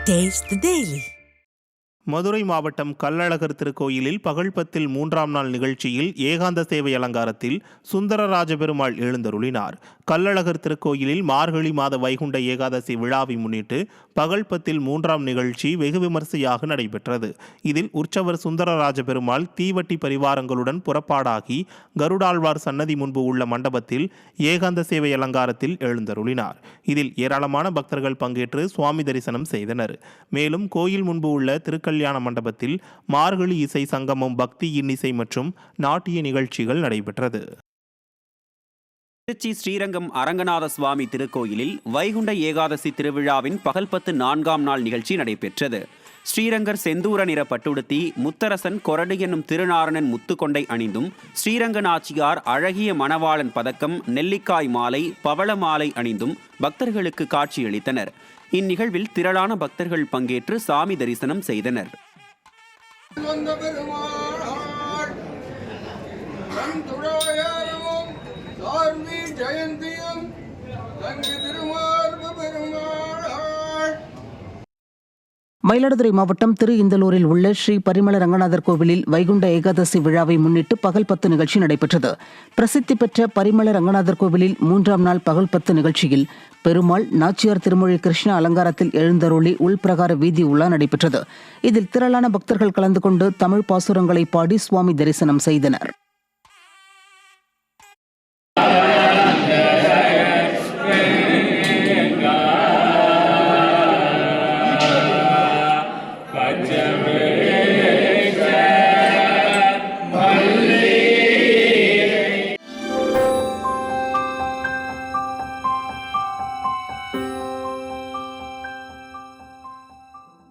Taste the Daily. Madurai மாவட்டம் கள்ளழகர் திருக்கோயிலில் பகல்பத்தில் 3ஆம் நாள் நிகழ்ச்சியில் ஏகாந்த சேவை அலங்காரத்தில் சுந்தரராஜ பெருமாள் எழுந்தருளினார். கள்ளழகர் திருக்கோயிலில் மார்கழி மாத வைகுண்ட ஏகாதசி விழாவை முன்னிட்டு பகல்பத்தில் 3ஆம் நிகழ்ச்சி வெகு விமர்சையாக நடைபெற்றது. இதில் உற்சவர் சுந்தரராஜ பெருமாள் தீவட்டி பரிவாரங்களுடன் புறப்பாடாகி கருடாழ்வார் சன்னதி முன்பு உள்ள மண்டபத்தில் ஏகாந்த சேவை அலங்காரத்தில் எழுந்தருளினார். இதில் ஏராளமான பக்தர்கள் பங்கேற்று சுவாமி தரிசனம் செய்தனர். மேலும் கோயில் முன்பு உள்ள திருக்கல்யாண மண்டபத்தில் மார்கழி இசை சங்கமம், பக்தி இன்னிசை மற்றும் நாட்டிய நிகழ்ச்சிகள் நடைபெற்றது. திருச்சி ஸ்ரீரங்கம் அரங்கநாத சுவாமி திருக்கோயிலில் வைகுண்ட ஏகாதசி திருவிழாவின் பகல்பத்து 4ஆம் நாள் நிகழ்ச்சி நடைபெற்றது. ஸ்ரீரங்கர் செந்தூர நிற பட்டுடுத்தி, முத்தரசன் கொரடு என்னும் திருநாரணன் முத்துக்கொண்டை அணிந்தும், ஸ்ரீரங்க நாச்சியார் அழகிய மணவாளன் பதக்கம், நெல்லிக்காய் மாலை, பவள மாலை அணிந்தும் பக்தர்களுக்கு காட்சியளித்தனர். இந்நிகழ்வில் திரளான பக்தர்கள் பங்கேற்று சாமி தரிசனம் செய்தனர். மயிலாடுதுறை மாவட்டம் திரு இந்தலூரில் உள்ள ஸ்ரீ பரிமள ரங்கநாதர் கோவிலில் வைகுண்ட ஏகாதசி விழாவை முன்னிட்டு பகல் 10 நிகழ்ச்சி நடைபெற்றது. பிரசித்தி பெற்ற பரிமள ரங்கநாதர் கோவிலில் 3ஆம் நாள் பகல் 10 நிகழ்ச்சியில் பெருமாள் நாச்சியார் திருமொழி கிருஷ்ண அலங்காரத்தில் எழுந்தருளி உள்பிரகார வீதி உலா நடைபெற்றது. இதில் திரளான பக்தர்கள் கலந்து கொண்டு தமிழ் பாசுரங்களை பாடி சுவாமி தரிசனம் செய்தனர்.